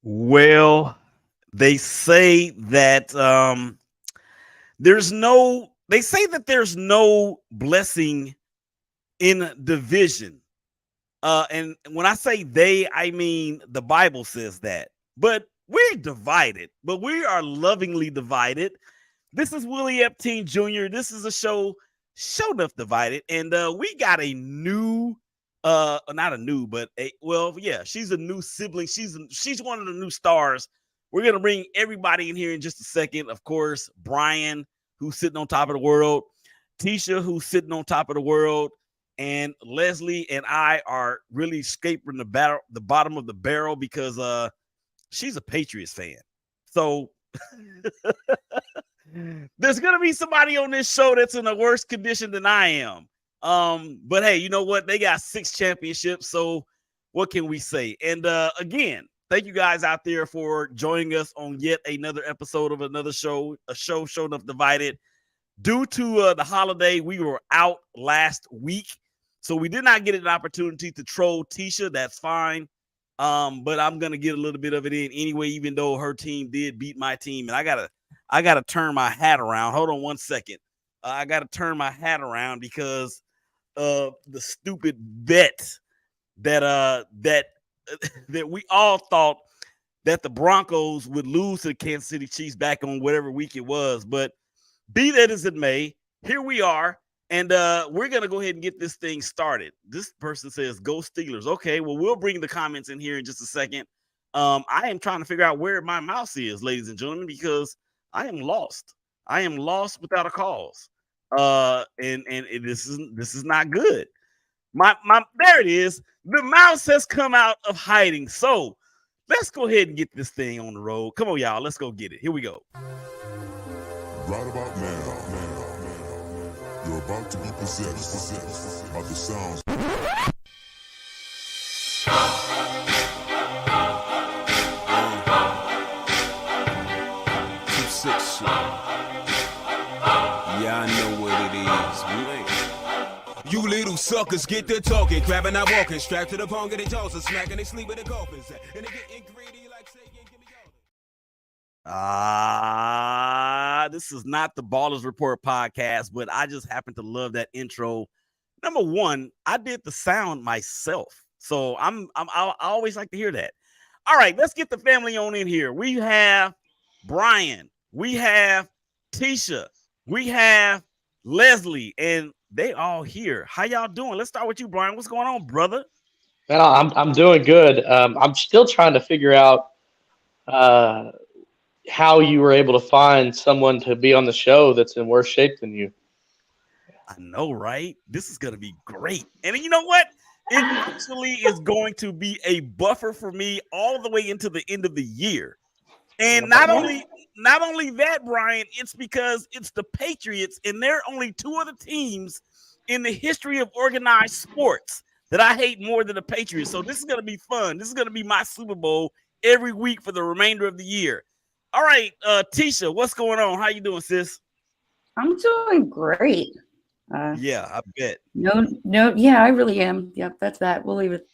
Well, they say that there's no blessing in division. And when I say they, I mean the Bible says that. But we're divided, but we are lovingly divided. This is Willie Epstein Jr. This is a Show Nuff Divided, and we got a new, not a new, but yeah, she's a new sibling. She's one of the new stars. We're gonna bring everybody in here in just a second. Of course, Bryan, who's sitting on top of the world, Teshia, who's sitting on top of the world, and Leslie and I are really scraping the bottom of the barrel because she's a Patriots fan. So there's gonna be somebody on this show that's in a worse condition than I am. But hey, you know what? They got 6 championships, so what can we say? And again, thank you guys out there for joining us on yet another episode of another show, Show Nuff Divided. Due to the holiday, we were out last week, so we did not get an opportunity to troll Teshia. That's fine. But I'm gonna get a little bit of it in anyway, even though her team did beat my team, and I gotta turn my hat around. Hold on one second. I gotta turn my hat around because the stupid bet that that we all thought that the Broncos would lose to the Kansas City Chiefs back on whatever week it was. But be that as it may, here we are. And we're going to go ahead and get this thing started. This person says, go Steelers. Okay, well, we'll bring the comments in here in just a second. I am trying to figure out where my mouse is, ladies and gentlemen, because I am lost. I am lost without a cause. And this is not good. My there it is. The mouse has come out of hiding. So let's go ahead and get this thing on the road. Come on, y'all. Let's go get it. Here we go. Right about now, you're about to be possessed by the sounds. Yeah, I know what it is. You little suckers get to talking, grabbing and walking, strapped to the pong of the jaws and smacking they sleep with the coffins. And they getting greedy like saying, give me all. This is not the Ballers Report podcast, but I just happen to love that intro. Number one, I did the sound myself, so I always like to hear that. All right, let's get the family on in here. We have Bryan, we have Teshia, we have Leslie, and they all here. How y'all doing? Let's start with you, Bryan. What's going on, brother? Man, I'm doing good. I'm still trying to figure out how you were able to find someone to be on the show that's in worse shape than you. I know, right? This is going to be great. And you know what? It actually is going to be a buffer for me all the way into the end of the year. And not only that, Bryan, it's because it's the Patriots, and there are only 2 other teams in the history of organized sports that I hate more than the Patriots. So this is going to be fun. This is going to be my Super Bowl every week for the remainder of the year. All right, Teshia, what's going on? How you doing, sis? I'm doing great. Yeah, I bet. No, yeah, I really am. Yep, that's that. We'll leave it.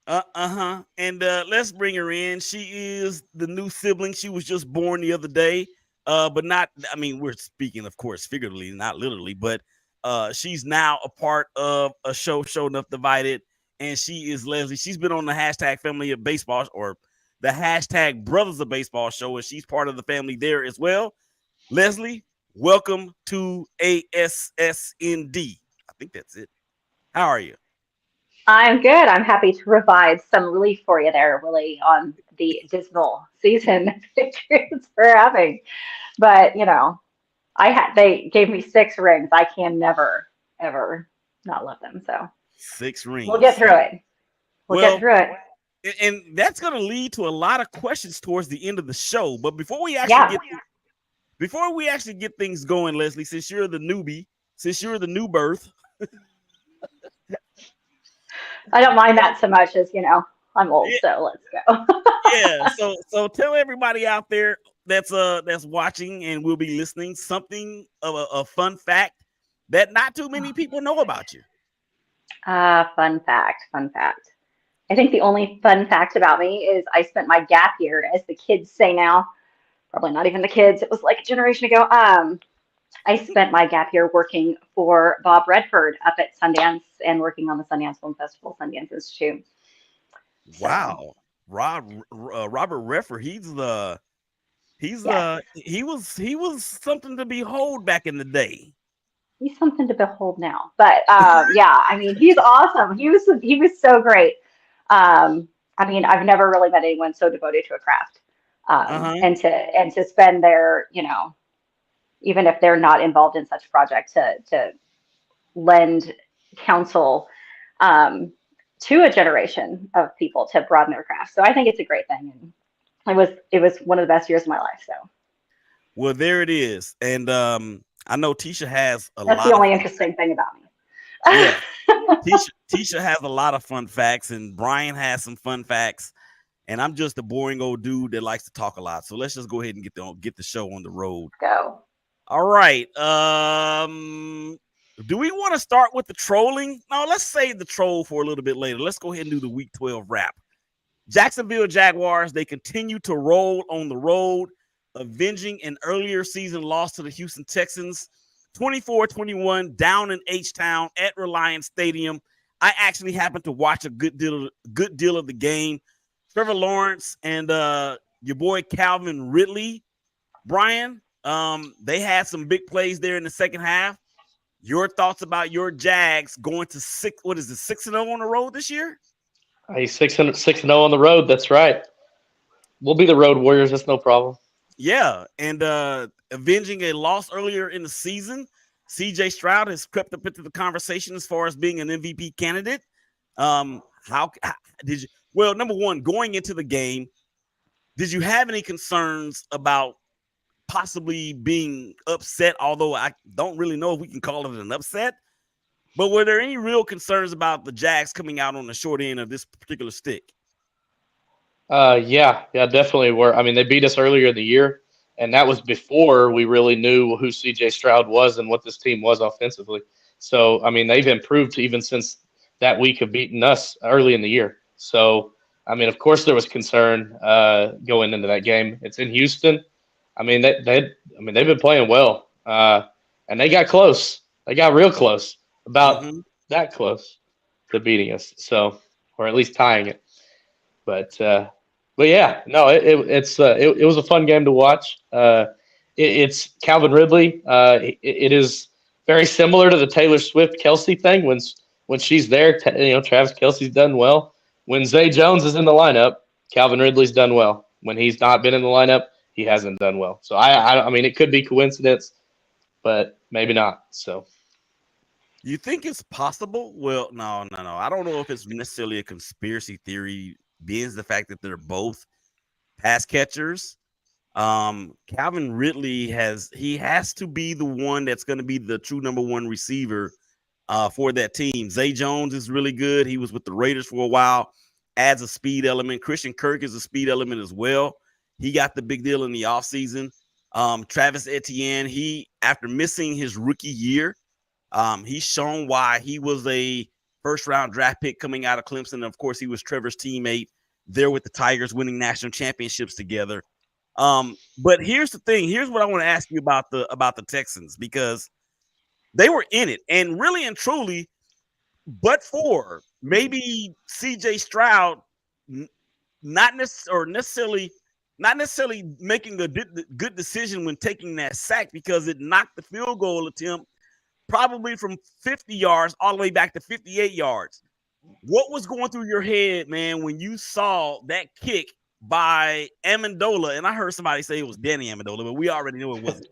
And let's bring her in. She is the new sibling. She was just born the other day. But not, I mean, we're speaking, of course, figuratively, not literally, but she's now a part of a Show Nuff Divided, and she is Leslie. She's been on the hashtag Family of Baseball or the hashtag Brothers of Baseball show, and she's part of the family there as well. Leslie, welcome to ASSND. I think that's it. How are you? I'm good. I'm happy to provide some relief for you there, Willie, on the dismal season Patriots were having. But, you know, they gave me 6 rings. I can never, ever not love them. So 6 rings. We'll get through it. We'll get through it. And that's going to lead to a lot of questions towards the end of the show. But before we actually get things going, Leslie, since you're the newbie, since you're the new birth, I don't mind that so much as, you know, I'm old, so let's go. Yeah. So tell everybody out there that's watching and will be listening something of a fun fact that not too many people know about you. Fun fact. I think the only fun fact about me is I spent my gap year, as the kids say now, probably not even the kids, it was like a generation ago. I spent my gap year working for Bob Redford up at Sundance and working on the Sundance Film Festival, Sundance Institute. Wow. Robert Redford, he was something to behold back in the day. He's something to behold now. But yeah, I mean, he's awesome. He was so great. I mean, I've never really met anyone so devoted to a craft. And to spend their, you know, even if they're not involved in such a project, to lend counsel to a generation of people to broaden their craft. So I think it's a great thing, and it was one of the best years of my life. So, well, there it is, and I know Teshia has a lot. That's the only interesting thing about me. Yeah, Teshia has a lot of fun facts, and Bryan has some fun facts, and I'm just a boring old dude that likes to talk a lot. So let's just go ahead and get the show on the road. Go. All right. Do we want to start with the trolling? No, let's save the troll for a little bit later. Let's go ahead and do the Week 12 wrap. Jacksonville Jaguars, they continue to roll on the road, avenging an earlier season loss to the Houston Texans, 24-21 down in H-Town at Reliance Stadium. I actually happened to watch a good deal of the game. Trevor Lawrence and your boy Calvin Ridley, Bryan, they had some big plays there in the second half. Your thoughts about your Jags going to 6-0 on the road this year? Hey, 6-0 on the road. That's right. We'll be the road warriors. That's no problem. Yeah, and avenging a loss earlier in the season, C.J. Stroud has crept up into the conversation as far as being an MVP candidate. How did you? Well, number one, going into the game, did you have any concerns about possibly being upset? Although I don't really know if we can call it an upset. But were there any real concerns about the Jags coming out on the short end of this particular stick? Yeah, definitely were. I mean, they beat us earlier in the year, and that was before we really knew who C.J. Stroud was and what this team was offensively. So, I mean, they've improved even since that week of beating us early in the year. So, I mean, of course there was concern going into that game. It's in Houston. I mean, they've been playing well, and they got close. They got real close, about that close to beating us. So, or at least tying it. But yeah, no, it was a fun game to watch. It's Calvin Ridley. It is very similar to the Taylor Swift Kelsey thing. When she's there, Travis Kelsey's done well. When Zay Jones is in the lineup, Calvin Ridley's done well. When he's not been in the lineup, he hasn't done well. So I mean, it could be coincidence, but maybe not. So. You think it's possible? Well, no. I don't know if it's necessarily a conspiracy theory, being the fact that they're both pass catchers. Calvin Ridley has to be the one that's going to be the true number one receiver for that team. Zay Jones is really good. He was with the Raiders for a while, adds a speed element. Christian Kirk is a speed element as well. He got the big deal in the offseason. Travis Etienne, after missing his rookie year, he's shown why he was a first-round draft pick coming out of Clemson. And of course, he was Trevor's teammate there with the Tigers, winning national championships together. But here's the thing. Here's what I want to ask you about the Texans, because they were in it, and really and truly, but for maybe C.J. Stroud not necessarily making a good decision when taking that sack, because it knocked the field goal attempt probably from 50 yards all the way back to 58 yards. What was going through your head, man, when you saw that kick by Amendola? And I heard somebody say it was Danny Amendola, but we already knew it wasn't.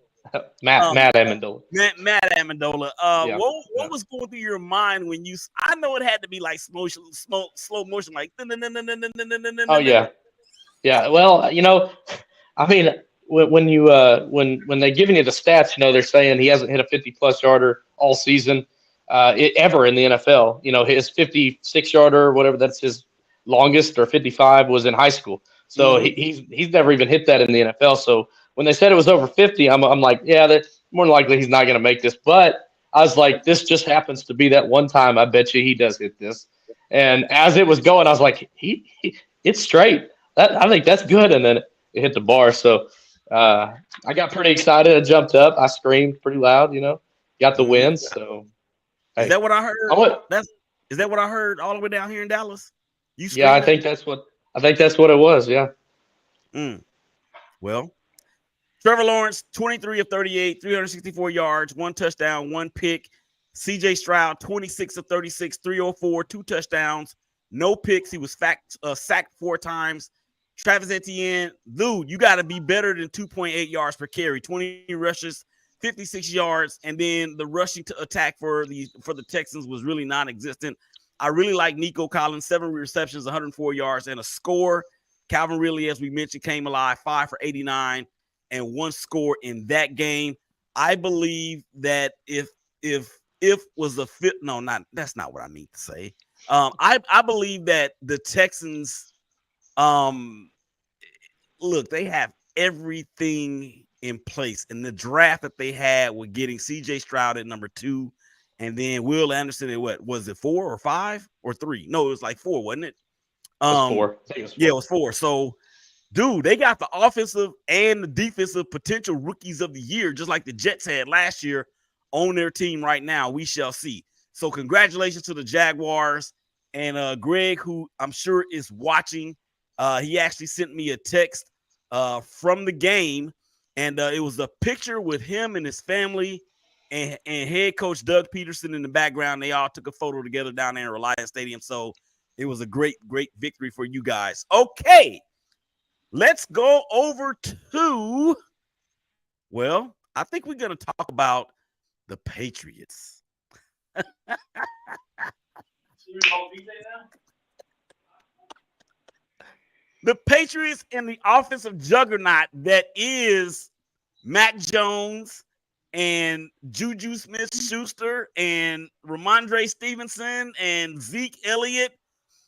Matt Amendola. Matt Amendola. Yeah. What was going through your mind when you? I know it had to be like slow motion, like. Oh yeah. Well, I mean, when they're giving you the stats, they're saying he hasn't hit a 50+ yarder all season, ever in the NFL. His 56 yarder, whatever that's his longest, or 55 was in high school. So he's never even hit that in the NFL. So when they said it was over 50, I'm like, yeah, that's more than likely he's not going to make this. But I was like, this just happens to be that one time. I bet you he does hit this. And as it was going, I was like, it's straight. I think that's good. And then it hit the bar. So I got pretty excited. I jumped up. I screamed pretty loud, got the win. So is that what I heard? Is that what I heard all the way down here in Dallas? Yeah, I think that's what it was. Yeah. Well, Trevor Lawrence, 23 of 38, 364 yards, 1 touchdown, 1 pick. CJ Stroud, 26 of 36, 304, 2 touchdowns, no picks. He was sacked 4 times. Travis Etienne, dude, you got to be better than 2.8 yards per carry, 20 rushes, 56 yards, and then the rushing to attack for the Texans was really non-existent. I really like Nico Collins, 7 receptions, 104 yards, and a score. Calvin Ridley, as we mentioned, came alive, 5 for 89, and 1 score in that game. I believe that if was a fit, that's not what I mean to say. I believe that the Texans, look, they have everything in place, and the draft that they had with getting CJ Stroud at number 2, and then Will Anderson at what was it, 4 or 5 or 3? No, it was like 4, wasn't it? It was 4. Yeah, it was 4. So, dude, they got the offensive and the defensive potential rookies of the year, just like the Jets had last year, on their team right now. We shall see. So, congratulations to the Jaguars. And Greg, who I'm sure is watching, he actually sent me a text from the game, and it was a picture with him and his family and head coach Doug Peterson in the background. They all took a photo together down there in Reliance Stadium. So it was a great victory for you guys. Okay, let's go over to, well, I think we're going to talk about the Patriots. The Patriots and the offensive juggernaut that is Mac Jones and Juju Smith-Schuster and Ramondre Stevenson and Zeke Elliott.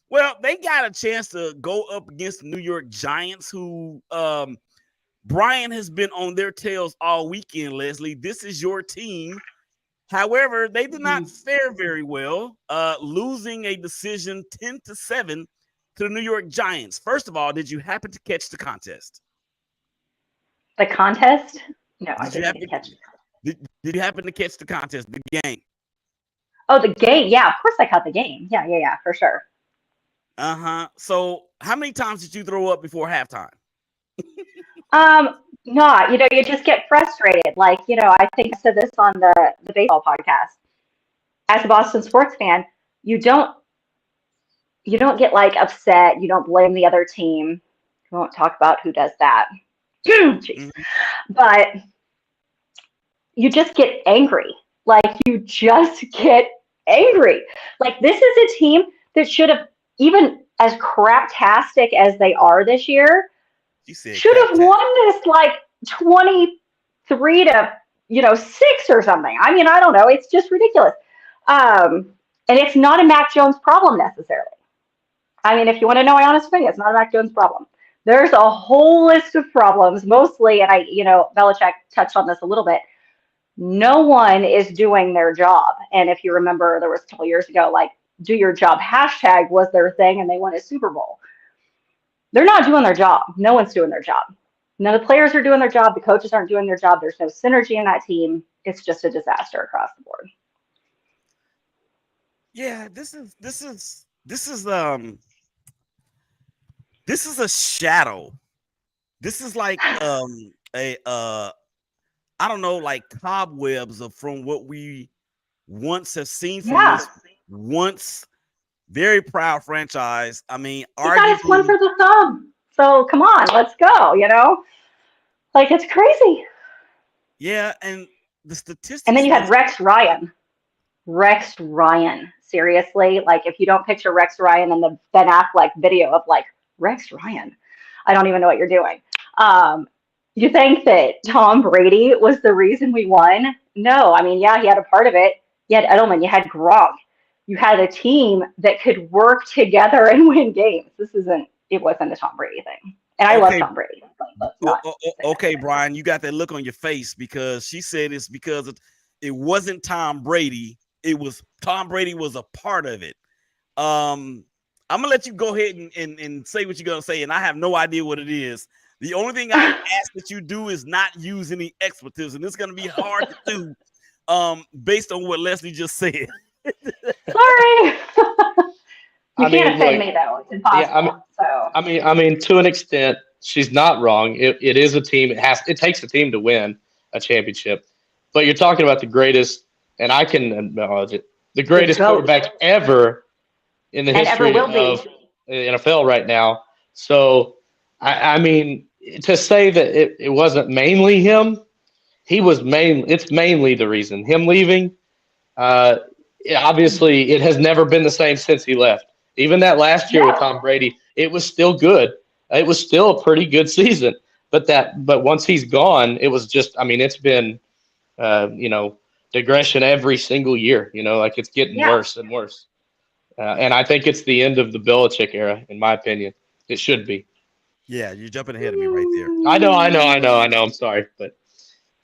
Well, they got a chance to go up against the New York Giants, who Brian has been on their tails all weekend, Leslie. This is your team. However, they did not fare very well, losing a decision 10-7 to the New York Giants. First of all, did you happen to catch the contest? The contest? No, I didn't catch it. Did you happen to catch the contest, the game? Oh, the game. Yeah, of course I caught the game. Yeah, for sure. So how many times did you throw up before halftime? Not, you just get frustrated. Like, I think I said this on the baseball podcast. As a Boston sports fan, you don't get like upset. You don't blame the other team. We won't talk about who does that. Jeez. But you just get angry. Like, you just get angry. Like, this is a team that should have, even as craptastic as they are this year, should have won this like 23-6 or something. I mean, I don't know. It's just ridiculous. And it's not a Mac Jones problem necessarily. I mean, if you want to know my honest opinion, it's not a Mac Jones problem. There's a whole list of problems, mostly, and Belichick touched on this a little bit. No one is doing their job. And if you remember, there was a couple years ago, like, do your job hashtag was their thing, and they won a Super Bowl. They're not doing their job. No one's doing their job. None of the players are doing their job. The coaches aren't doing their job. There's no synergy in that team. It's just a disaster across the board. Yeah, this is a shadow. This is like I don't know, like cobwebs from what we once have seen from this once very proud franchise. I mean, you guys won for the thumb. So come on, let's go. Like, it's crazy. Yeah, and the statistics. And then you had Rex Ryan. Seriously, like, if you don't picture Rex Ryan in the Ben Affleck video of like Rex Ryan, I don't even know what you're doing. You think that Tom Brady was the reason we won? No, I mean, yeah, he had a part of it. You had Edelman, you had Gronk. You had a team that could work together and win games. It wasn't a Tom Brady thing. And I love Tom Brady. Okay, Brian, you got that look on your face because she said it's because it wasn't Tom Brady. It was Tom Brady was a part of it. I'm gonna let you go ahead and say what you're gonna say, and I have no idea what it is. The only thing I ask that you do is not use any expletives, and it's gonna be hard to do based on what Leslie just said. Sorry. You can't offend me though. It's impossible. I mean, to an extent, she's not wrong. It is a team. It takes a team to win a championship. But you're talking about the greatest, and I can acknowledge it, the greatest quarterback ever in the history of the NFL right now. So, I mean, to say that it wasn't mainly him, it's mainly the reason. Him leaving, obviously, it has never been the same since he left. Even that last year with Tom Brady, it was still good. It was still a pretty good season. But once he's gone, it was just, I mean, it's been, digression every single year. Like it's getting worse and worse. And I think it's the end of the Belichick era, in my opinion. It should be. Yeah, you're jumping ahead of me right there. I know. I'm sorry, but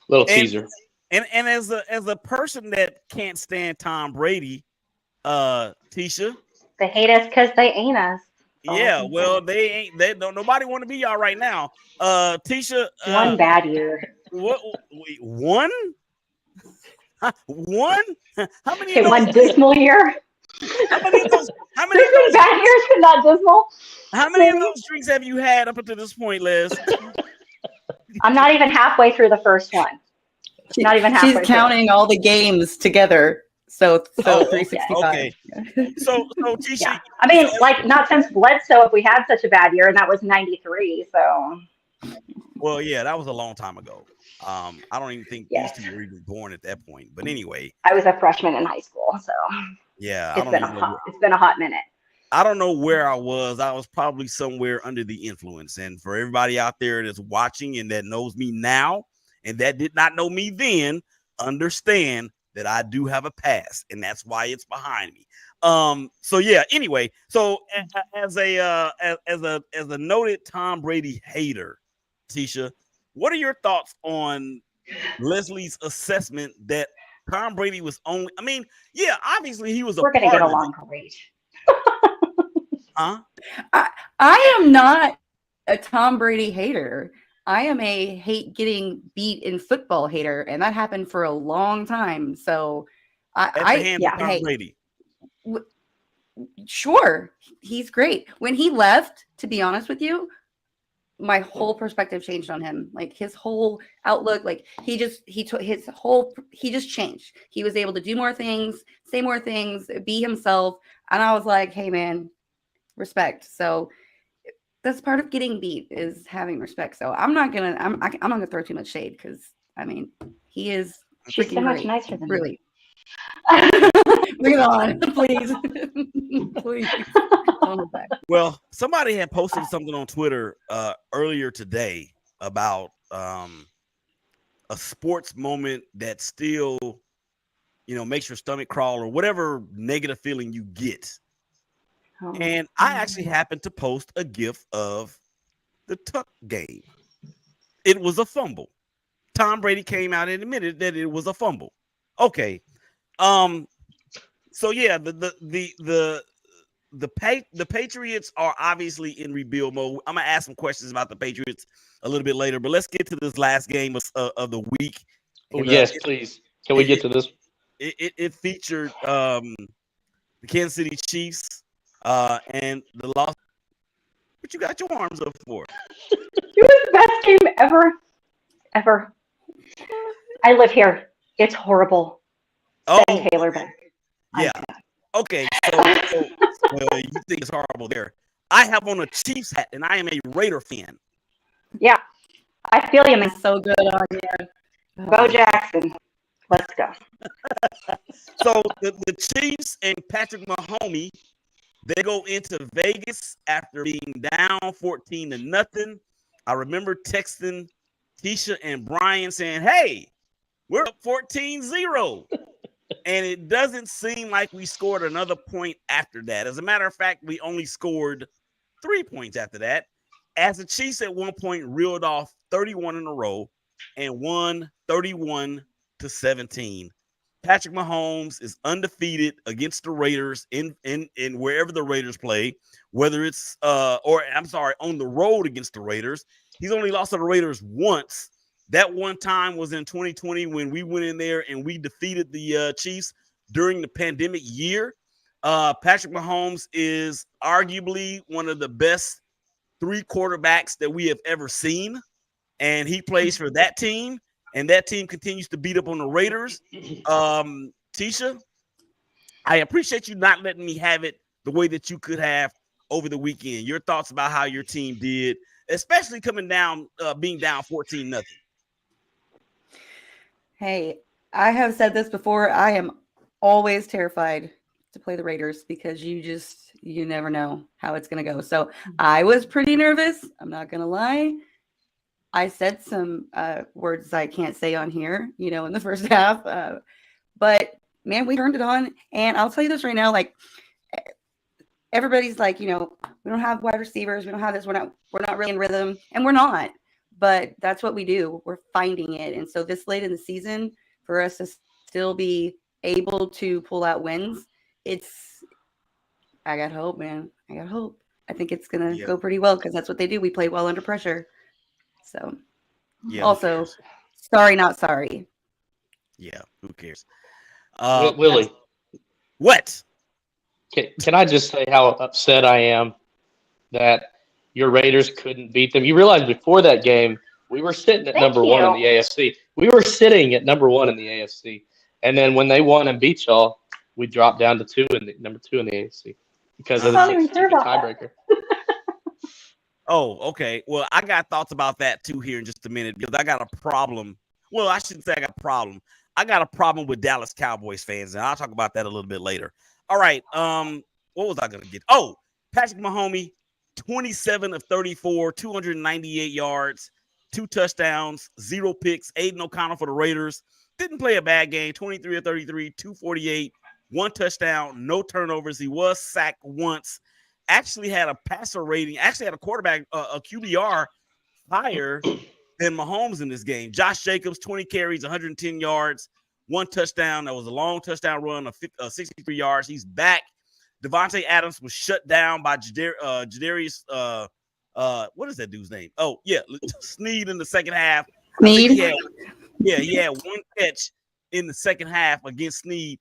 little teaser. And as a person that can't stand Tom Brady, Teshia, they hate us because they ain't us. Yeah, well, they ain't. They don't. Nobody want to be y'all right now. Teshia, one bad year. What? Wait, one? One? How many? Okay, one dismal year. How many of those? How many of those bad years but not dismal? How many of those drinks have you had up until this point, Liz? I'm not even halfway through the first one. Not even halfway. She's counting all the games together. So 365. Okay. So Teshia. Yeah. I mean, like not since Bledsoe if we had such a bad year, and that was 93. So. Well, yeah, that was a long time ago. I don't even think these two were even born at that point. But anyway, I was a freshman in high school, so yeah, it's been a hot minute. I don't know where I was. I was probably somewhere under the influence. And for everybody out there that's watching and that knows me now and that did not know me then, understand that I do have a past, and that's why it's behind me. So yeah, anyway, so as a noted Tom Brady hater, Teshia, what are your thoughts on Leslie's assessment that Tom Brady was only, I mean, yeah, obviously he was We're gonna get along great. Huh? I am not a Tom Brady hater. I am a hate getting beat in football hater, and that happened for a long time. So Brady. Sure, he's great. When he left, to be honest with you, my whole perspective changed on him. Like his whole outlook, like he just changed. He was able to do more things, say more things, be himself, and I was like, hey man, respect. So that's part of getting beat is having respect. So I'm not gonna throw too much shade because I mean he is. She's so much nicer than really. Bring it on, please, please. Well, somebody had posted something on Twitter earlier today about a sports moment that still, makes your stomach crawl or whatever negative feeling you get. And I actually happened to post a GIF of the Tuck game. It was a fumble. Tom Brady came out and admitted that it was a fumble. Okay. So yeah, the Patriots are obviously in rebuild mode. I'm gonna ask some questions about the Patriots a little bit later, but let's get to this last game of the week. Oh, yes, please. Can we get to this? It featured the Kansas City Chiefs and the loss. What you got your arms up for? It was the best game ever. I live here. It's horrible. Send Taylor back. Yeah. Okay. So well, you think it's horrible there. I have on a Chiefs hat, and I am a Raider fan. Yeah. I feel you, man. So good on you. Bo Jackson. Let's go. So the Chiefs and Patrick Mahomes, they go into Vegas after being down 14-0. I remember texting Teshia and Bryan saying, hey, we're up 14-0. And it doesn't seem like we scored another point after that. As a matter of fact, we only scored 3 points after that. As the Chiefs at one point reeled off 31 in a row and won 31-17. Patrick Mahomes is undefeated against the Raiders in wherever the Raiders play, whether it's on the road against the Raiders. He's only lost to the Raiders once. That one time was in 2020 when we went in there and we defeated the Chiefs during the pandemic year. Patrick Mahomes is arguably one of the best 3 quarterbacks that we have ever seen, and he plays for that team. And that team continues to beat up on the Raiders. Teshia, I appreciate you not letting me have it the way that you could have over the weekend. Your thoughts about how your team did, especially coming down, being down 14-0. Hey, I have said this before. I am always terrified to play the Raiders because you never know how it's going to go. So I was pretty nervous. I'm not going to lie. I said some words I can't say on here, in the first half. But man, we turned it on. And I'll tell you this right now, like everybody's like, we don't have wide receivers. We don't have this. We're not really in rhythm, and we're not. But that's what we do. We're finding it. And so this late in the season, for us to still be able to pull out wins, I got hope, man. I got hope. I think it's going to go pretty well because that's what they do. We play well under pressure. So, also, sorry, not sorry. Yeah, who cares? Willie. What? Can I just say how upset I am that your Raiders couldn't beat them? You realize before that game, we were sitting at number 1 in the AFC. We were sitting at number 1 in the AFC. And then when they won and beat y'all, we dropped down to number 2 in the AFC because of the tiebreaker. Oh, okay. Well, I got thoughts about that too here in just a minute because I got a problem. Well, I shouldn't say I got a problem. I got a problem with Dallas Cowboys fans, and I'll talk about that a little bit later. All right. What was I going to get? Oh, Patrick Mahomes, 27 of 34, 298 yards, 2 touchdowns, 0 picks. Aiden O'Connell for the Raiders didn't play a bad game. 23 of 33, 248, 1 touchdown, no turnovers. He was sacked once. Actually had a passer rating, actually had a quarterback, a QBR higher than Mahomes in this game. Josh Jacobs, 20 carries, 110 yards, 1 touchdown. That was a long touchdown run of 63 yards. He's back. Devontae Adams was shut down by Jadarius. What is that dude's name? Oh, yeah, Sneed in the second half. Sneed? He had 1 catch in the second half against Sneed.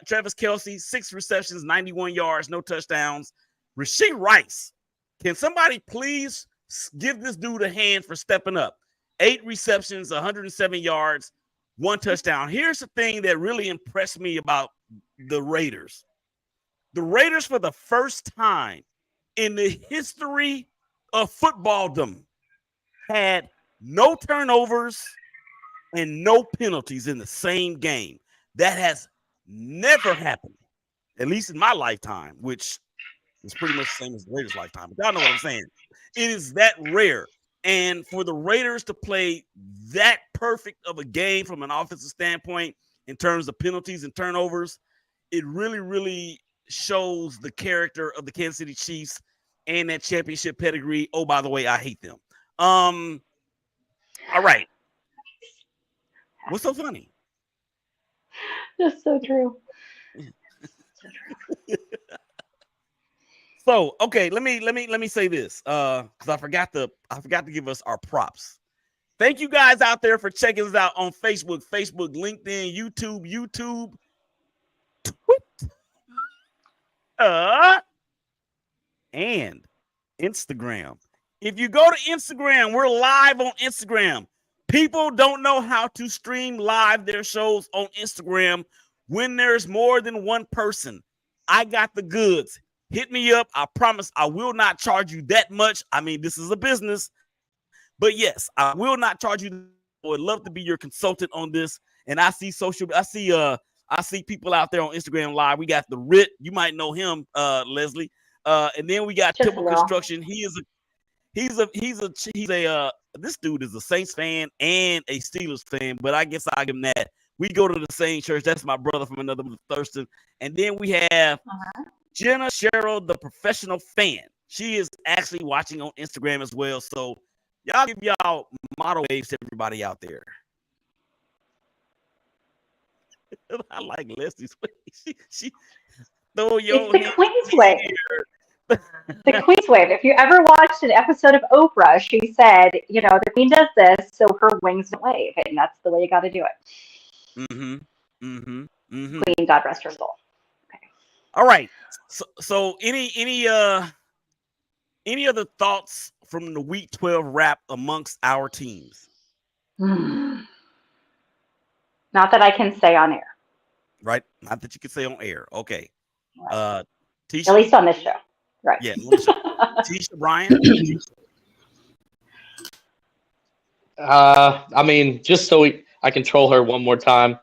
Travis Kelce, 6 receptions, 91 yards, no touchdowns. Rashee Rice, can somebody please give this dude a hand for stepping up? 8 receptions, 107 yards, 1 touchdown. Here's the thing that really impressed me about the Raiders. The Raiders, for the first time in the history of footballdom, had no turnovers and no penalties in the same game. That has never happened, at least in my lifetime, which is pretty much the same as the Raiders' lifetime. But y'all know what I'm saying. It is that rare. And for the Raiders to play that perfect of a game from an offensive standpoint in terms of penalties and turnovers, it really, really shows the character of the Kansas City Chiefs and that championship pedigree. Oh, by the way, I hate them. All right. What's so funny? That's so true. So true. So, okay, let me say this because I forgot to give us our props. Thank you guys out there for checking us out on Facebook, LinkedIn, YouTube, Twitter, and Instagram. If you go to Instagram, we're live on Instagram. People don't know how to stream live their shows on Instagram when there's more than one person. I got the goods. Hit me up. I promise I will not charge you that much. I mean, this is a business. But yes, I will not charge you. I would love to be your consultant on this. And I see people out there on Instagram live. We got the Rit. You might know him, Leslie. And then we got Temple Construction. This dude is a Saints fan and a Steelers fan, but I guess I'll give him that. We go to the same church. That's my brother from another Thurston. And then we have Jenna Cheryl, the professional fan. She is actually watching on Instagram as well. So y'all give y'all model waves to everybody out there. I like Leslie's way. She throw your It's the hand Queen's in way. the The Queen's wave. If you ever watched an episode of Oprah, she said, the Queen does this so her wings don't wave, and that's the way you got to do it. air. Mm-hmm. Queen, God rest her soul. Okay. All right. So any other thoughts from the Week 12 wrap amongst our teams? Not that I can say on air. Right? Not that you can say on air. Okay. Right. Teshia, At least on this show. Right. yeah. Teshia, Bryan. I mean, just so I control her one more time,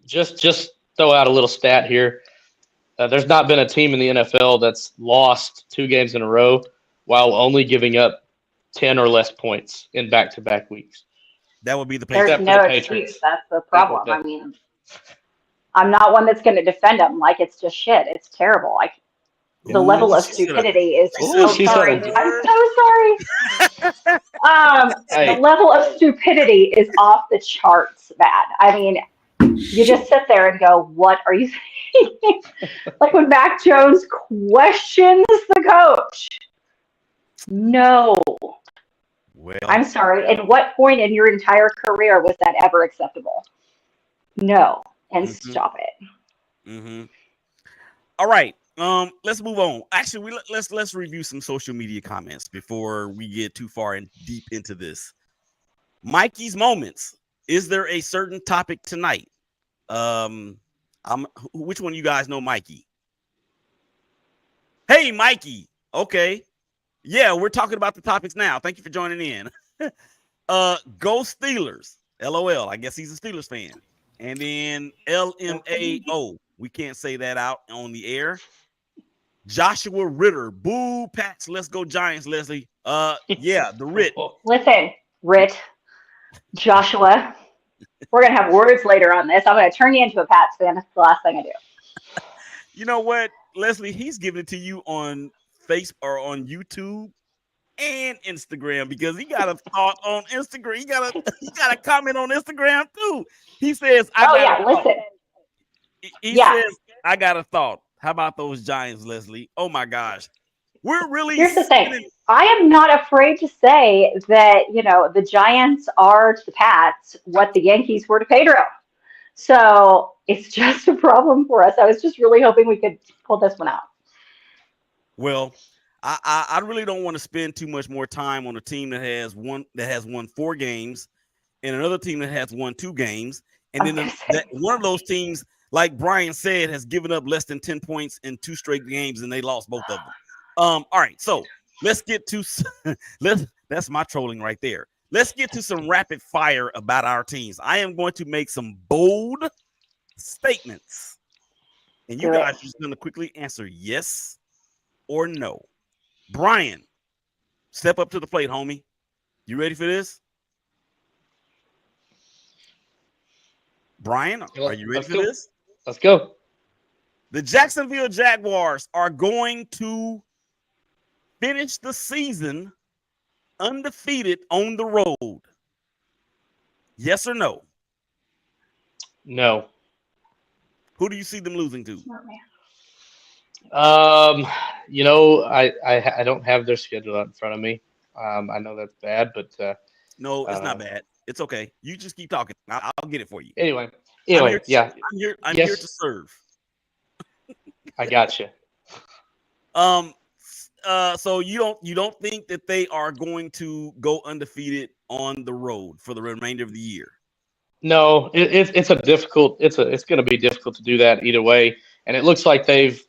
just throw out a little stat here. There's not been a team in the NFL that's lost 2 games in a row while only giving up 10 or less points in back-to-back weeks. That would be the There's Patriots. no the excuse. Patriots. That's the problem. I mean, I'm not one that's going to defend them like it's just shit. It's terrible. Like the level of stupidity is so sorry. I'm so sorry. Hey. The level of stupidity is off the charts bad. I mean, you just sit there and go, what are you saying? Like when Mac Jones questions the coach. No. Well, I'm sorry. At what point in your entire career was that ever acceptable? No. And stop it. All right. Let's move on. Actually, let's review some social media comments before we get too far and deep into this. Mikey's moments. Is there a certain topic tonight? Which one of you guys know Mikey? Hey, Mikey. Okay. Yeah, we're talking about the topics now. Thank you for joining in. Go Steelers. LOL. I guess he's a Steelers fan. And then LMAO. We can't say that out on the air. Joshua Ritter. Boo, Pats. Let's go Giants, Leslie. Yeah, the Rit. Listen, Rit, Joshua, we're going to have words later on this. I'm going to turn you into a Pats fan. That's the last thing I do. You know what, Leslie? He's giving it to you on Facebook or on YouTube and Instagram because he got a thought on Instagram. He got a comment on Instagram too. He says, listen. He says, I got a thought. How about those Giants, Leslie? Oh my gosh. We're really Here's the thing. I am not afraid to say that, the Giants are to the Pats what the Yankees were to Pedro. So it's just a problem for us. I was just really hoping we could pull this one out. Well, I really don't want to spend too much more time on a team that has won 4 games and another team that has won 2 games. And then one of those teams, like Brian said, has given up less than 10 points in 2 straight games and they lost both of them. All right, so let's get to that's my trolling right there. Let's get to some rapid fire about our teams. I am going to make some bold statements, and you guys are just going to quickly answer yes or no. Brian, step up to the plate, homie. You ready for this? Brian, are you ready for this? Let's go. The Jacksonville Jaguars are going to finish the season undefeated on the road. Yes or no? No. Who do you see them losing to? I don't have their schedule out in front of me. I know that's bad, but no, it's not bad. It's okay. You just keep talking. I'll get it for you. Anyway, I'm yeah. I'm here to serve. I got you. So you don't think that they are going to go undefeated on the road for the remainder of the year? No, it's going to be difficult to do that either way. And it looks like they've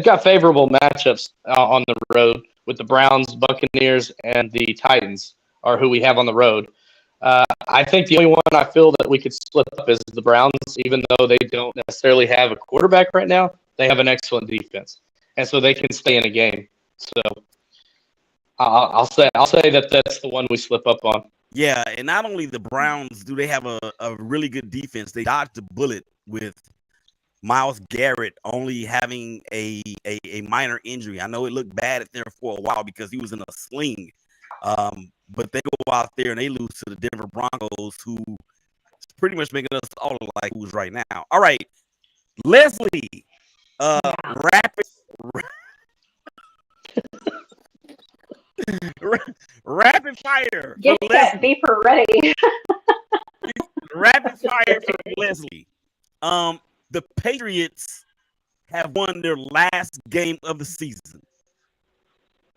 got favorable matchups on the road with the Browns, Buccaneers, and the Titans are who we have on the road. I think the only one I feel that we could slip up is the Browns, even though they don't necessarily have a quarterback right now. They have an excellent defense, and so they can stay in a game. So I'll say that that's the one we slip up on. Yeah, and not only the Browns do they have a really good defense, they dodged a bullet with Myles Garrett only having a minor injury. I know it looked bad there for a while because he was in a sling. But they go out there and they lose to the Denver Broncos, who pretty much making us all look like who's right now. All right, Leslie, rapid fire. Get that beeper ready. Rapid fire for Leslie. The Patriots have won their last game of the season.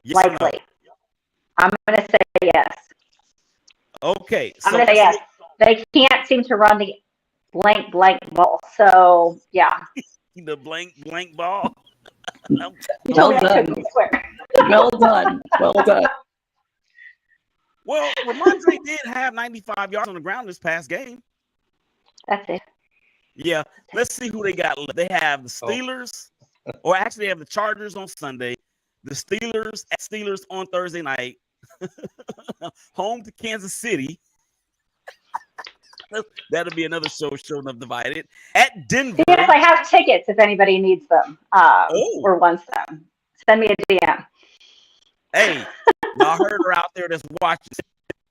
Yes or no? Likely. I'm going to say yes. Okay. I'm going to say yes. They can't seem to run the blank ball. So, yeah. The blank ball. Well done. Well done. Well done. Well, Ramondre did have 95 yards on the ground this past game. That's it. Yeah. Let's see who they got. They have the Steelers, or actually they have the Chargers on Sunday, the Steelers at Steelers on Thursday night, home to Kansas City. That'll be another Show Nuff Divided. At Denver. Yes, I have tickets if anybody needs them or wants them. Send me a DM. Hey, y'all heard her out there that's watching.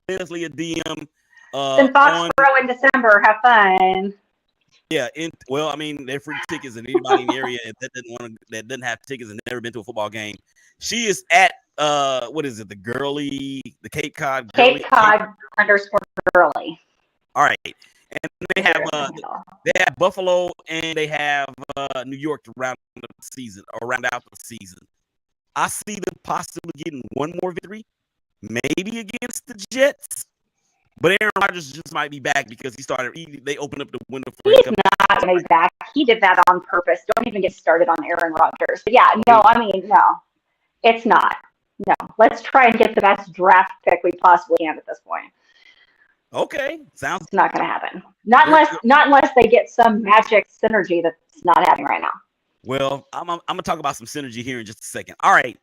Leslie a DM. In Foxborough in December. Have fun. Yeah, well, I mean, they're free tickets, and anybody in the area that doesn't have tickets and never been to a football game. She is at what is it? The Cape Cod Cape Cod _girly. All right, and they have Buffalo and they have New York to round out the season. I see them possibly getting one more victory, maybe against the Jets. But Aaron Rodgers just might be back because they opened up the window for him. He's not going to be back. He did that on purpose. Don't even get started on Aaron Rodgers. But yeah, no, it's not. No, let's try and get the best draft pick we possibly can at this point. Okay, sounds. It's not going to happen. Not unless they get some magic synergy that's not happening right now. Well, I'm gonna talk about some synergy here in just a second. All right,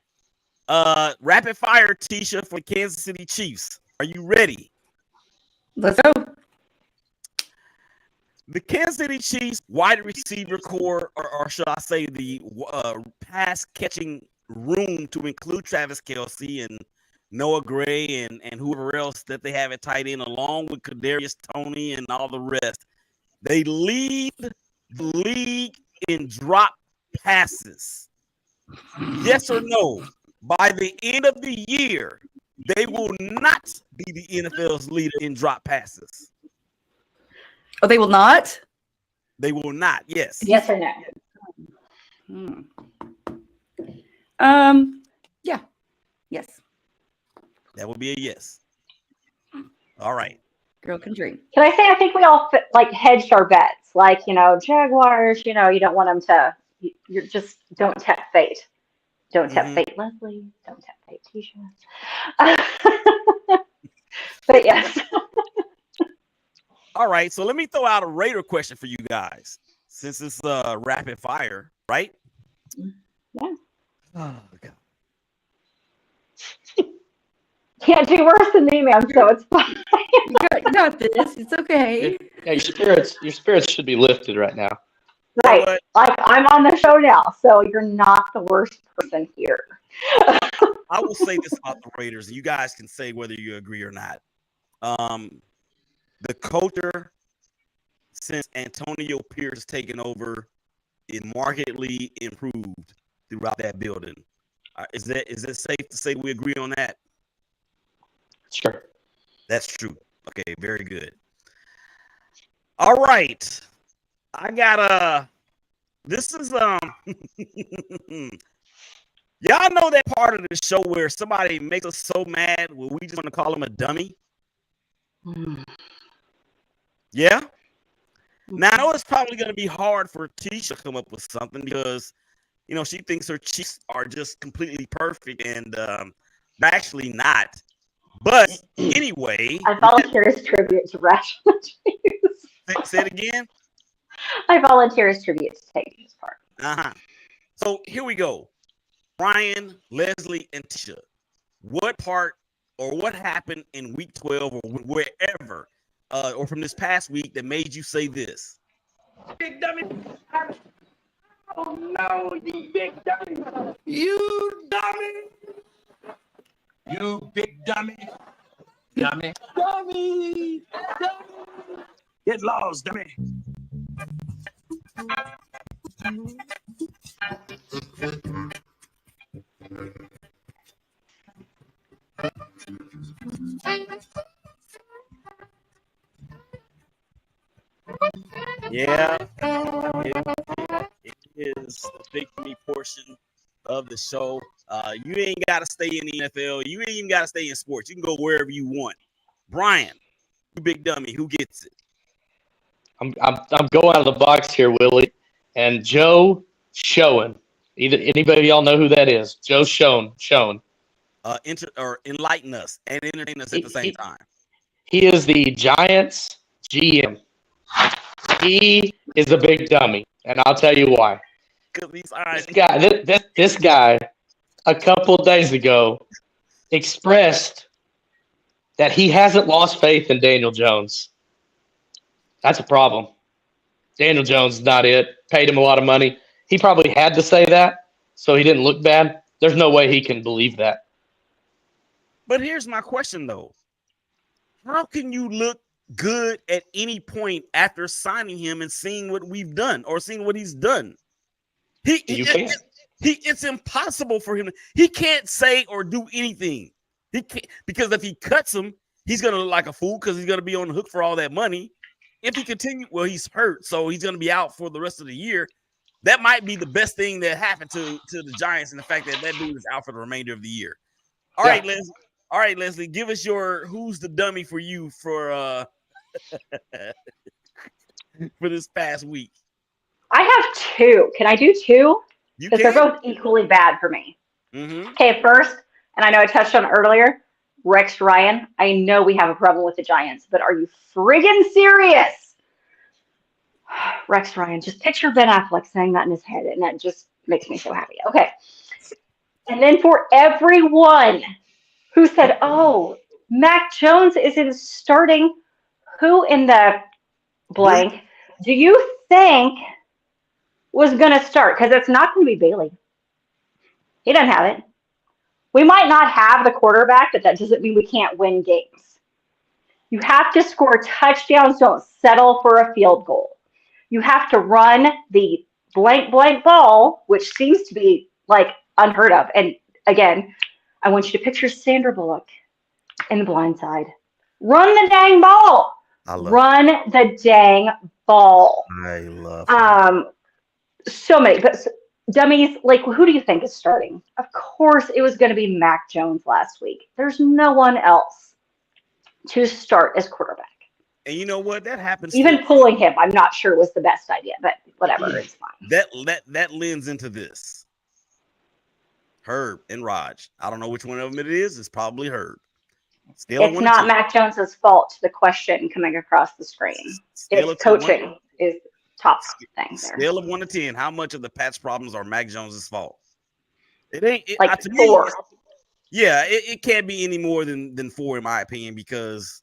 rapid fire, Teshia, for the Kansas City Chiefs. Are you ready? Let's go. The Kansas City Chiefs wide receiver core, or should I say the pass catching room to include Travis Kelce and Noah Gray and whoever else that they have at tight end, along with Kadarius Toney and all the rest. They lead the league in drop passes. Yes or no? By the end of the year, they will not be the NFL's leader in drop passes. Oh, they will not? They will not, yes. Yes or no? Yeah. Yes. That would be a yes. All right. Girl can dream. Can I say I think we all hedged our bets. Jaguars, you don't want them to, you just don't tempt fate. Don't tempt fate, Leslie. Don't tempt fate, Teshia. But yes. All right. So let me throw out a Raider question for you guys, since it's rapid fire, right? Yeah. Oh, God. Can't do worse than me, man, so it's fine. You got this. It's okay. Yeah, your spirits should be lifted right now. Right. I'm on the show now, so you're not the worst person here. I will say this about the Raiders, and you guys can say whether you agree or not. The culture since Antonio Pierce has taken over is markedly improved throughout that building. Is it safe to say we agree on that? Sure. That's true. Okay, very good. All right. I got this is y'all know that part of the show where somebody makes us so mad where we just want to call them a dummy? Yeah? Now I know it's probably gonna be hard for Teshia to come up with something because she thinks her Chiefs are just completely perfect and they're actually not. But anyway, I volunteer as tribute to Rational Chiefs. Say it again. I volunteer as tribute to take this part. So here we go. Bryan, Leslie, and Teshia. What part or what happened in week 12 or wherever, or from this past week that made you say this? Big dummy. Oh no, you big dummy. You dummy. You big dummy. Dummy. Dummy. Get lost, dummy. Yeah, it is the big me portion of the show. You ain't got to stay in the NFL. You ain't even got to stay in sports. You can go wherever you want. Brian, you big dummy, who gets it? I'm going out of the box here, Willie, and Joe Schoen. Either anybody of y'all know who that is? Joe Schoen. Enlighten us and entertain us at the same time. He is the Giants GM. He is a big dummy, and I'll tell you why. This guy, a couple days ago, expressed that he hasn't lost faith in Daniel Jones. That's a problem. Daniel Jones is not it. Paid him a lot of money. He probably had to say that, so he didn't look bad. There's no way he can believe that. But here's my question, though. How can you look good at any point after signing him and seeing what we've done or seeing what he's done? It's impossible for him. He can't say or do anything. He can't, because if he cuts him, he's going to look like a fool because he's going to be on the hook for all that money. If he continues, well, he's hurt, so he's going to be out for the rest of the year. That might be the best thing that happened to the Giants, and the fact that dude is out for the remainder of the year. All right, Leslie, give us your who's the dummy for you for for this past week. I have two. Can I do two? Because they're both equally bad for me. Mm-hmm. Okay, first, and I know I touched on it earlier, Rex Ryan. I know we have a problem with the Giants, but are you friggin' serious? Rex Ryan, just picture Ben Affleck saying that in his head, and that just makes me so happy. Okay. And then for everyone who said, oh, Mac Jones isn't starting, who in the blank do you think was going to start? Because it's not going to be Bailey. He doesn't have it. We might not have the quarterback, but that doesn't mean we can't win games. You have to score touchdowns. Don't settle for a field goal. You have to run the blank ball, which seems to be like unheard of. And again, I want you to picture Sandra Bullock in The Blind Side. Run the dang ball. Run the dang ball. I love so many, but dummies, like, who do you think is starting? Of course, it was going to be Mac Jones last week. There's no one else to start as quarterback. And you know what? That happens. Even pulling him, I'm not sure was the best idea, but whatever, it's fine. That lends into this. Herb and Raj. I don't know which one of them it is. It's probably Herb. It's not Mac Jones's fault. The question coming across the screen. It's coaching is top thing there. Scale of 1 to 10. How much of the Pats' problems are Mac Jones's fault? It ain't like 4. It can't be any more than 4 in my opinion, because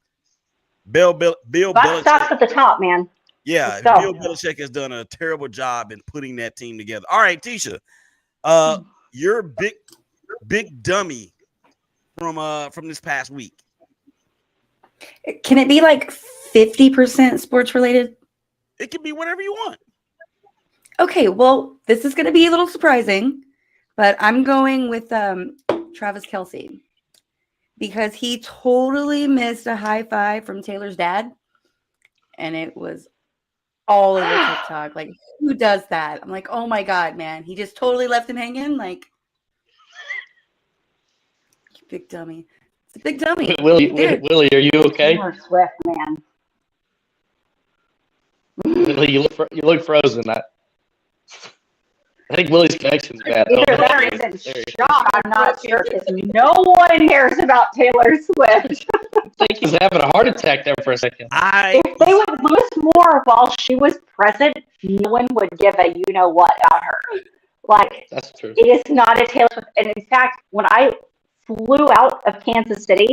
Bill Belichick stops at the top, man. Yeah, Bill Belichick has done a terrible job in putting that team together. All right, Teshia, you're big dummy from this past week. Can it be like 50% sports related? It can be whatever you want. Okay, well, this is going to be a little surprising, but I'm going with Travis Kelce, because he totally missed a high five from Taylor's dad, and it was all over TikTok. Like, who does that? I'm like, oh my God, man. He just totally left him hanging. Like, you big dummy. It's a big dummy. Willie, are you okay? Taylor Swift, man. Willie, you look frozen. I think Willie's connection's bad. Either Larry's in shock. I'm not sure, because no one cares about Taylor Swift. I think he's having a heart attack there for a second. If they would lose more while she was present, no one would give a you-know-what about her. Like, that's true. It is not a Taylor Swift. And in fact, when I flew out of Kansas City,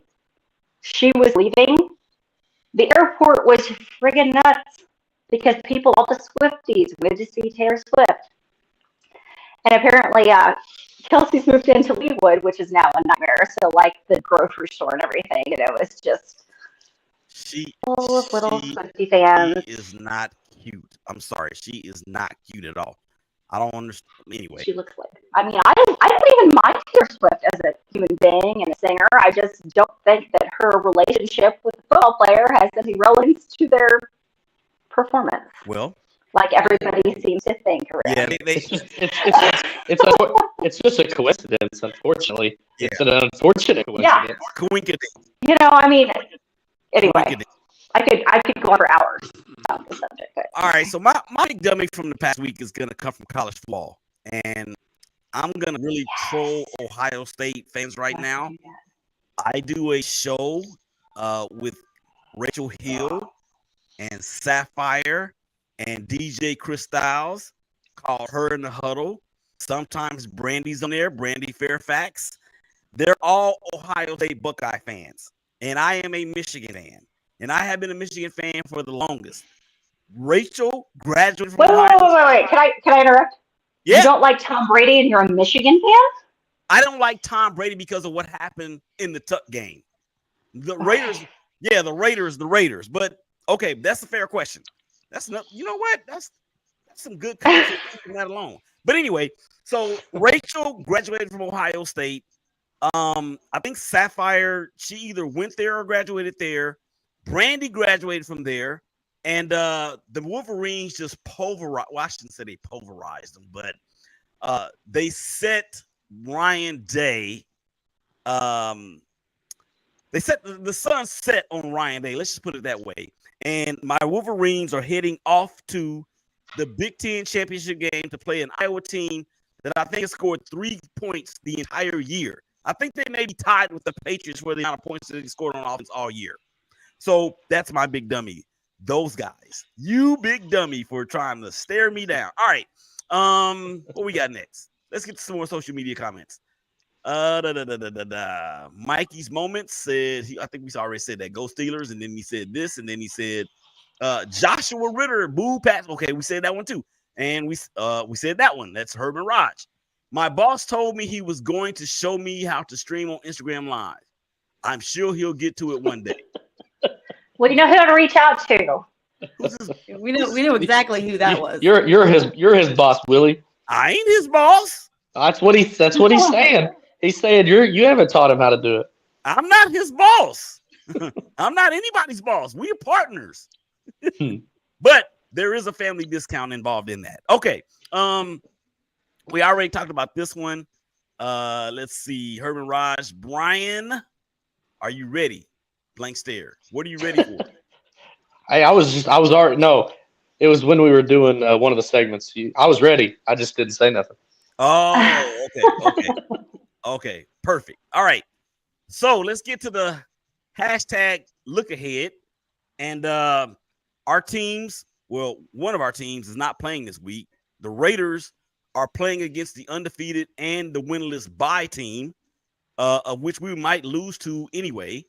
she was leaving. The airport was friggin' nuts, because people, all the Swifties, wanted to see Taylor Swift. And apparently, Kelsey's moved into Leawood, which is now a nightmare. So, like the grocery store and everything, it was just She Full of little she Swiftie fans. is not cute. I'm sorry, she is not cute at all. I don't understand. Anyway, She looks like. I mean, I don't even mind Taylor Swift as a human being and a singer. I just don't think that her relationship with the football player has any relevance to their performance, well, like everybody seems to think. yeah, Around. It's just a coincidence, unfortunately. Yeah. It's an unfortunate Yeah. coincidence. coincidence. You know, I mean, anyway, Coincidence. I could go on for hours about the subject. But All right, so my big dummy from the past week is gonna come from college football, and I'm gonna really troll Ohio State fans right now. I do a show with Rachel Hill and Sapphire and DJ Chris Styles called Her in the Huddle. Sometimes Brandy's on there, Brandy Fairfax. They're all Ohio State Buckeye fans, and I am a Michigan fan, and I have been a Michigan fan for the longest. Rachel graduated from Ohio. wait. Can I interrupt? Yeah, You don't like Tom Brady and you're a Michigan fan? I don't like Tom Brady because of what happened in the Tuck game. The Raiders, yeah, the Raiders. But okay, that's a fair question. That's not, you know what? That's some good content from that alone. But anyway, so Rachel graduated from Ohio State. I think Sapphire, she either went there or graduated there. Brandy graduated from there. And the Wolverines just pulverized. Well, I shouldn't say they pulverized them, but they set Ryan Day. They set the sun set on Ryan Day. Let's just put it that way. And my Wolverines are heading off to the Big Ten championship game to play an Iowa team that I think has scored 3 points the entire year. I think they may be tied with the Patriots for the amount of points that they scored on offense all year. So that's my big dummy. Those guys. You big dummy for trying to stare me down. All right. What we got next? Let's get to some more social media comments. Mikey's Moments said, I think we already said that, go Steelers, and then he said this, and then he said Joshua Ritter, boo Pats. Okay, we said that one too. And we said that one. That's Herman Raj. My boss told me he was going to show me how to stream on Instagram Live. I'm sure he'll get to it one day. Well, you know who to reach out to. We knew exactly who that was. You're his boss, Willie. I ain't his boss. That's what he's saying. He's saying you haven't taught him how to do it. I'm not his boss. I'm not anybody's boss. We're partners. But there is a family discount involved in that. Okay. We already talked about this one. Let's see. Herman Raj. Brian, are you ready? Blank stare. What are you ready for? I was already, no, it was when we were doing one of the segments. I was ready. I just didn't say nothing. Oh, okay. Perfect. All right. So let's get to the hashtag look ahead. And our teams, well, one of our teams is not playing this week. The Raiders are playing against the undefeated and the winless bye team, of which we might lose to anyway.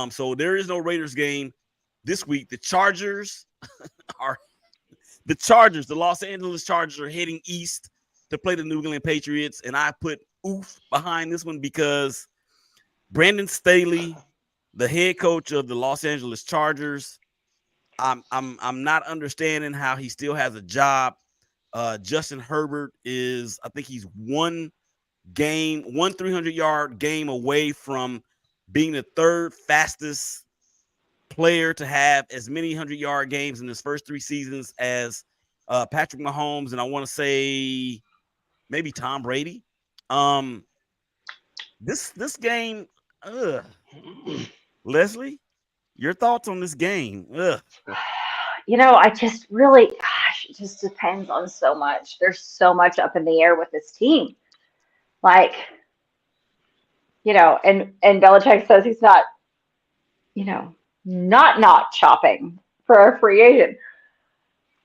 So there is no Raiders game this week. The Chargers the Los Angeles Chargers are heading east to play the New England Patriots. And I put oof behind this one because Brandon Staley, the head coach of the Los Angeles Chargers, I'm not understanding how he still has a job. Justin Herbert is, I think he's one 300-yard game away from being the third fastest player to have as many 100-yard games in his first 3 seasons as Patrick Mahomes, and I want to say maybe Tom Brady. This game, Leslie, your thoughts on this game? You know, I just really, it just depends on so much. There's so much up in the air with this team. Like, you know, and Belichick says he's not, you know, not chopping for a free agent.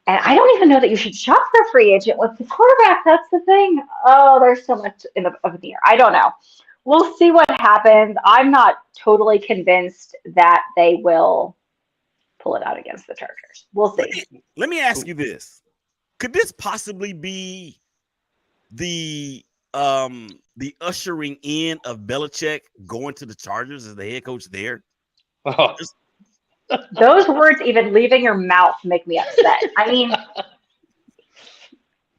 And I don't even know that you should shop for a free agent with the quarterback. That's the thing. Oh, there's so much up in the air. I don't know. We'll see what happens. I'm not totally convinced that they will pull it out against the Chargers. We'll see. Let me ask you this. Could this possibly be the ushering in of Belichick going to the Chargers as the head coach there? Oh. Those words even leaving your mouth make me upset. I mean,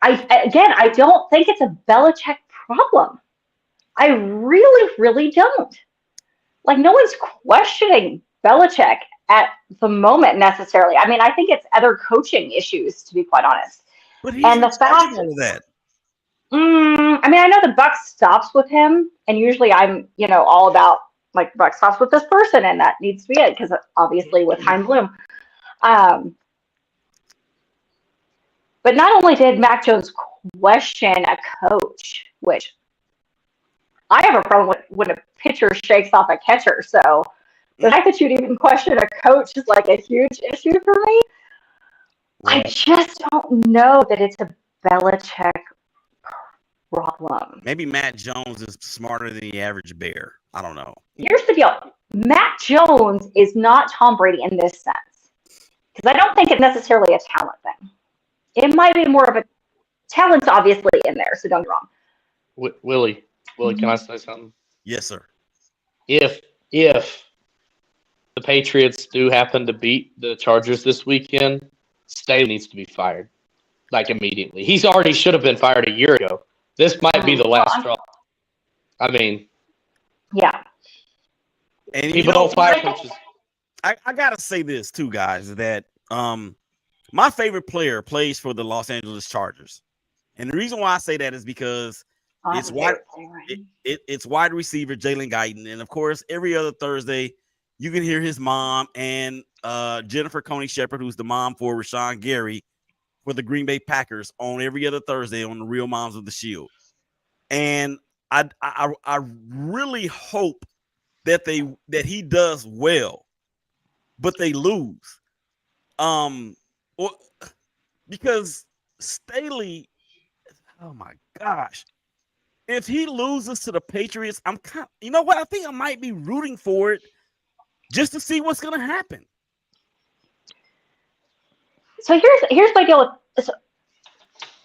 I don't think it's a Belichick problem. I really, really don't. Like, no one's questioning Belichick at the moment necessarily. I mean, I think it's other coaching issues, to be quite honest. But he's And the fact of that. I mean, I know the buck stops with him, and usually I'm, all about like buck stops with this person, and that needs to be it because obviously with Hein Bloom. But not only did Mac Jones question a coach, which I have a problem with when a pitcher shakes off a catcher. So the fact that you'd even question a coach is like a huge issue for me. I just don't know that it's a Belichick problem. Maybe Matt Jones is smarter than the average bear. I don't know. Here's the deal. Matt Jones is not Tom Brady in this sense. Because I don't think it's necessarily a talent thing. It might be more of a talent's obviously in there, so don't get wrong. Willie, can I say something? Yes, sir. If the Patriots do happen to beat the Chargers this weekend, Staley needs to be fired, like immediately. He's already should have been fired a year ago. This might be the last straw. I mean, yeah. And people don't fire coaches. I gotta say this too, guys, that my favorite player plays for the Los Angeles Chargers, and the reason why I say that is because it's wide receiver Jalen Guyton, and of course every other Thursday you can hear his mom and Jennifer Coney Shepherd, who's the mom for Rashawn Gary for the Green Bay Packers, on every other Thursday on the Real Moms of the Shield. And I really hope that he does well, but they lose. Because Staley, oh my gosh, if he loses to the Patriots, I think I might be rooting for it just to see what's going to happen. So here's my deal with. So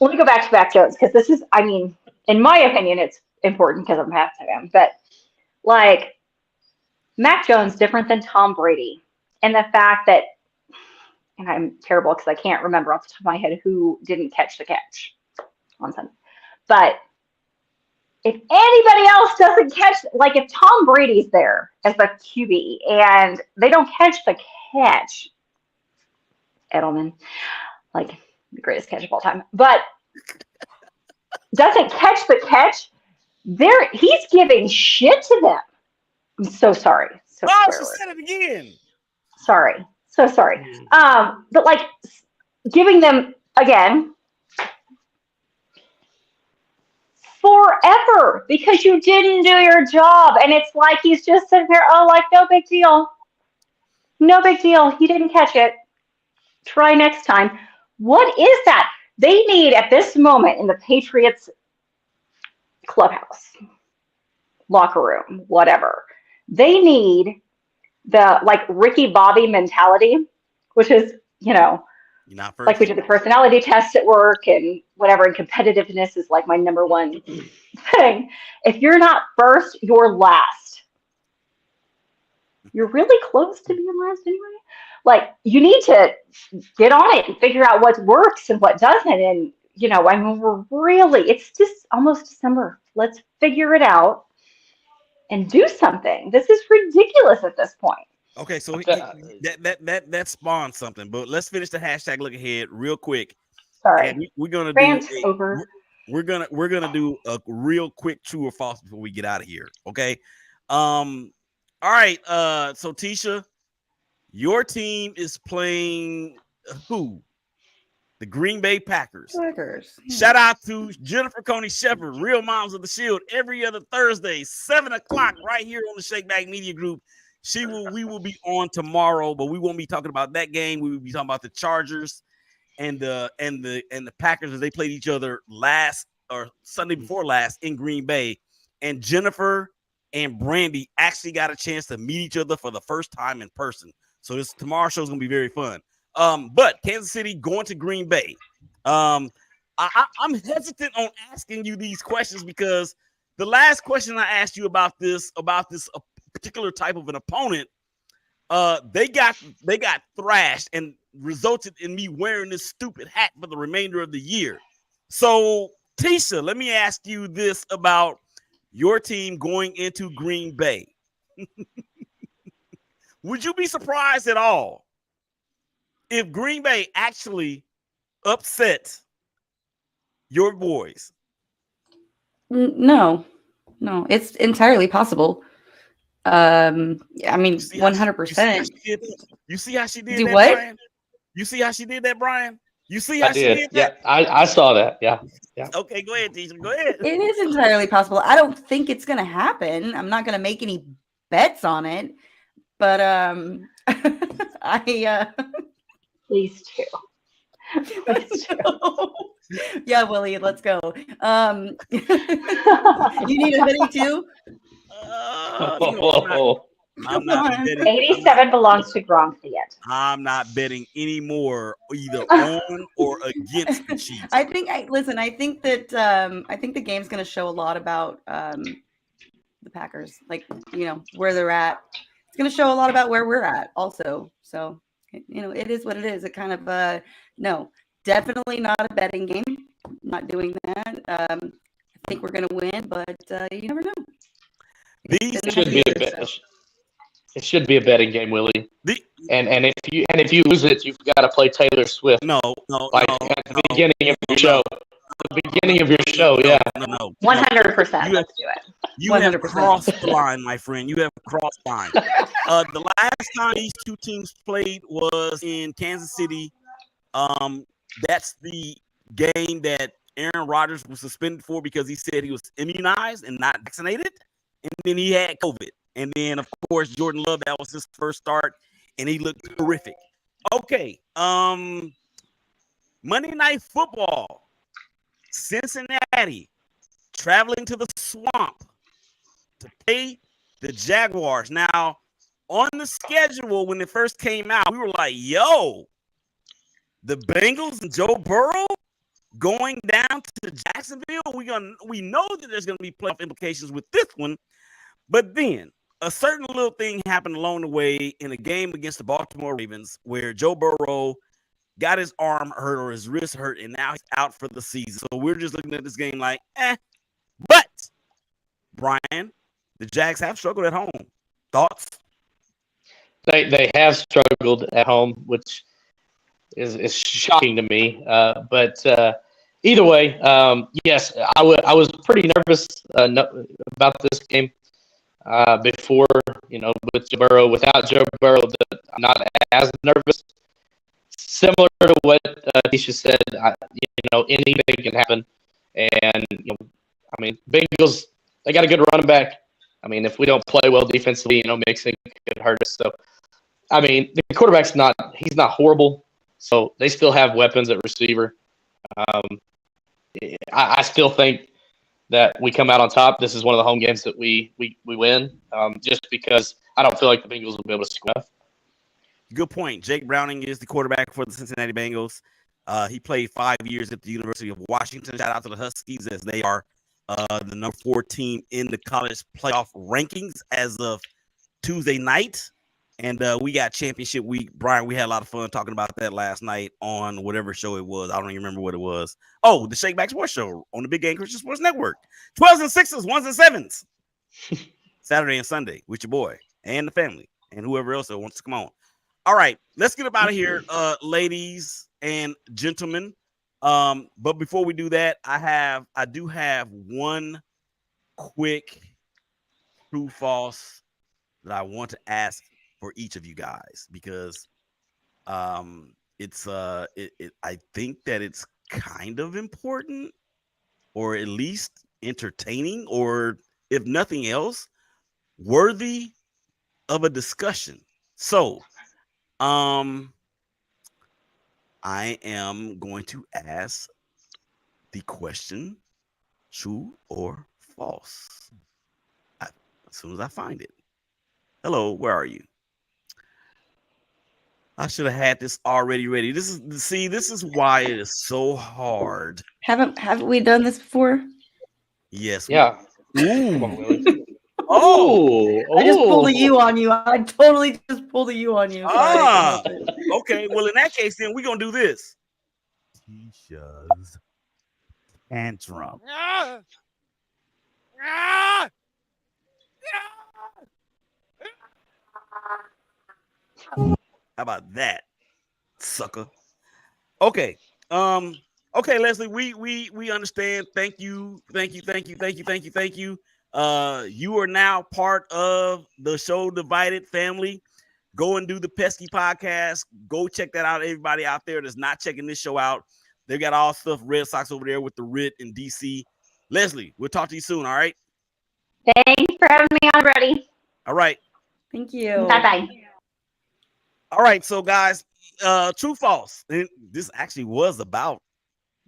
let me go back to Mac Jones, because this is, I mean, in my opinion, it's important because I'm half to him. But like, Mac Jones different than Tom Brady, and the fact that, and I'm terrible because I can't remember off the top of my head who didn't catch the catch on Sunday. But if anybody else doesn't catch, like if Tom Brady's there as the QB and they don't catch the catch, Edelman, like the greatest catch of all time, but doesn't catch the catch, he's giving shit to them. I'm so sorry. So she said it again. Sorry. So sorry. But like giving them again forever because you didn't do your job. And it's like he's just sitting there, oh, like, no big deal. No big deal. He didn't catch it. Try next time. What is that? They need at this moment in the Patriots clubhouse, locker room, whatever. They need the like Ricky Bobby mentality, which is, like we did the personality test at work and whatever, and competitiveness is like my number one thing. If you're not first, you're last. You're really close to being last anyway. Like, you need to get on it and figure out what works and what doesn't. And, I mean, it's just almost December. Let's figure it out and do something. This is ridiculous at this point. Okay, so that spawned something, but let's finish the hashtag look ahead real quick. Sorry, we're gonna we're gonna do a real quick true or false before we get out of here. Okay. All right. So Teshia, your team is playing who? The Green Bay Packers. Shout out to Jennifer Coney Shepherd, Real Moms of the Shield, every other Thursday, 7:00 right here on the ShakeBack Media Group. We will be on tomorrow, but we won't be talking about that game. We will be talking about the Chargers and the Packers as they played each other Sunday before last in Green Bay. And Jennifer and Brandy actually got a chance to meet each other for the first time in person. So tomorrow's show is gonna be very fun. But Kansas City going to Green Bay. I'm hesitant on asking you these questions because the last question I asked you about this particular type of an opponent, They got thrashed and resulted in me wearing this stupid hat for the remainder of the year. So, Teshia, let me ask you this about your team going into Green Bay. Would you be surprised at all if Green Bay actually upsets your boys? No, it's entirely possible. I mean, 100%. You see how she did Do that, what? Brian? You see how she did that, Brian? You see how I she did. did Yeah, that? I saw that. Yeah. Okay, go ahead, Teshia. Go ahead. It is entirely possible. I don't think it's going to happen. I'm not going to make any bets on it, but Please do. Please do. Yeah, Willie, let's go. You need a betting too? I'm not betting. 87 belongs to Gronk yet. I'm not betting anymore, either on or against the Chiefs. I think that the game's going to show a lot about the Packers, like, where they're at. It's going to show a lot about where we're at also. So, it is what it is. It kind of no, definitely not a betting game. Not doing that. I think we're going to win, but you never know. It should be a bet. It should be a betting game, Willie. And if you lose it, you've got to play Taylor Swift. No. At the beginning of your show. The beginning of your show, yeah. No. 100%. Let's do it. You have crossed the line, my friend. You have crossed the line. The last time these two teams played was in Kansas City. That's the game that Aaron Rodgers was suspended for because he said he was immunized and not vaccinated, and then he had COVID. And then, of course, Jordan Love, that was his first start, and he looked terrific. Okay, Monday Night Football, Cincinnati, traveling to the Swamp to play the Jaguars. Now, on the schedule, when it first came out, we were like, yo, the Bengals and Joe Burrow going down to Jacksonville. We know that there's going to be playoff implications with this one, but then a certain little thing happened along the way in a game against the Baltimore Ravens where Joe Burrow got his arm hurt or his wrist hurt, and now he's out for the season. So we're just looking at this game like, But, Brian, the Jags have struggled at home. Thoughts? They have struggled at home, which is shocking to me. But either way, yes, I was pretty nervous about this game. Before, with Joe Burrow, without Joe Burrow, I'm not as nervous. Similar to what Teshia said, anything can happen. And, Bengals, they got a good running back. If we don't play well defensively, Mixon could hurt us. So, the quarterback's he's not horrible. So they still have weapons at receiver. I still think that we come out on top. This is one of the home games that we win, just because I don't feel like the Bengals will be able to score. Good point. Jake Browning is the quarterback for the Cincinnati Bengals. He played 5 years at the University of Washington. Shout out to the Huskies, as they are the number 4 team in the college playoff rankings as of Tuesday night. And we got championship week. Brian, we had a lot of fun talking about that last night on whatever show it was. I don't even remember what it was. Oh, the ShakeBack Sports Show on the Big Game Christian Sports Network. 12s and 6s, 1s and 7s. Saturday and Sunday with your boy and the family and whoever else that wants to come on. All right, let's get up out of here, ladies and gentlemen. But before we do that, I do have one quick true false that I want to ask for each of you guys, because it's I think that it's kind of important, or at least entertaining, or if nothing else, worthy of a discussion. So I am going to ask the question, true or false, as soon as I find it. Hello, where are you? I should have had this already ready. This is why it is so hard. Haven't we done this before? Yes. Yeah. Ooh. Come on, Willie. Oh, I just pulled a U on you. I totally just pulled a U on you. Ah, okay. Well, in that case, then we're gonna do this. Teshia's tantrum. How about that, sucker? Okay. Okay, Leslie, we understand. Thank you. You are now part of the Show Divided family. Go and do the Pesky podcast. Go check that out. Everybody out there that's not checking this show out, they got all stuff Red Sox over there with the Rit in DC. Leslie, we'll talk to you soon. All right. Thanks for having me on, Brady. All right. Thank you. Bye-bye. All right. So, guys, true, false. And this actually was about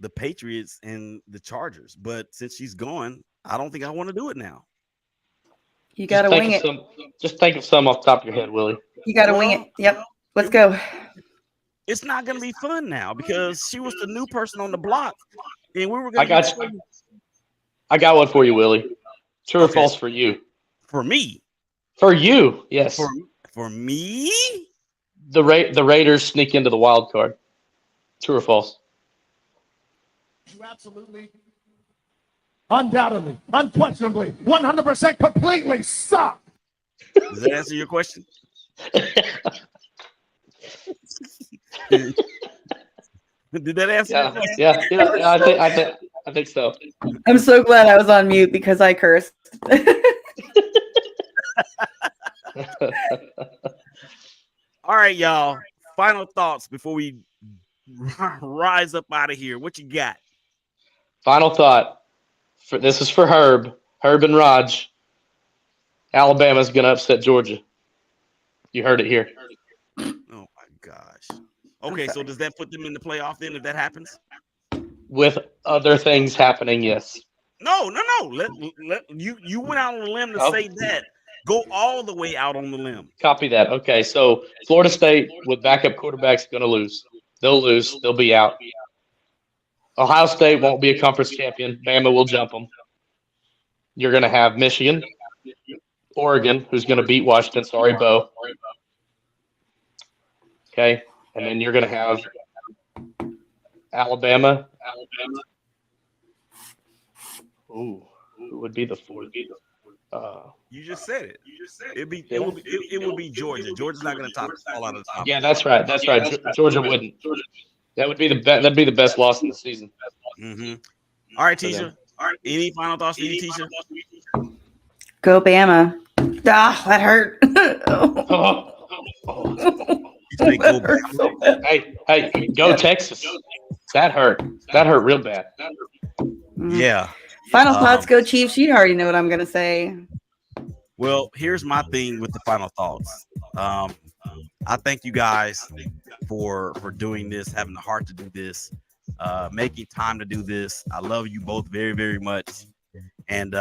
the Patriots and the Chargers, but since she's gone, I don't think I want to do it now. You got to wing it. Just think of some off the top of your head, Willie. You got to wing it. Yep. Let's go. It's not going to be fun now because she was the new person on the block, and we were going. I got one for you, Willie. True or false for you? For me. For you, yes. For me. The Raiders sneak into the wild card. True or false? You absolutely, undoubtedly, unquestionably, 100% completely suck. Does that answer your question? Did that answer? Yeah. I think so. I'm so glad I was on mute because I cursed. All right, y'all. Final thoughts before we rise up out of here. What you got? Final thought. This is for Herb and Raj. Alabama's going to upset Georgia. You heard it here. Oh, my gosh. Okay, so does that put them in the playoff then if that happens? With other things happening, yes. No. Let you went out on a limb to say that. Go all the way out on the limb. Copy that. Okay, so Florida State with backup quarterbacks going to lose. They'll lose. They'll be out. Ohio State won't be a conference champion. Bama will jump them. You're going to have Michigan, Oregon, who's going to beat Washington. Sorry, Bo. Okay, and then you're going to have Alabama. Ooh, who would be the fourth? You just said it. It would be Georgia. Georgia's not going to fall out of the top. Yeah, that's right. Georgia wouldn't. That would be that'd be the best loss in the season. Mm-hmm. All right, Teshia. Any final thoughts for you, Teshia? Go Bama. Ah, that hurt. Hey, go Texas. That hurt. That hurt real bad. Yeah. Final thoughts, go Chiefs. You already know what I'm going to say. Well, here's my thing with the final thoughts. I thank you guys for doing this, having the heart to do this, making time to do this. I love you both very, very much. And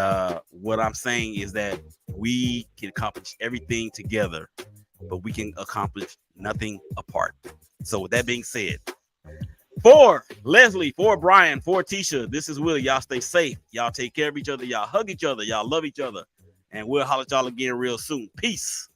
what I'm saying is that we can accomplish everything together, but we can accomplish nothing apart. So with that being said, for Leslie, for Brian, for Teshia, this is Willie. Y'all stay safe. Y'all take care of each other. Y'all hug each other. Y'all love each other. And we'll holler at y'all again real soon. Peace.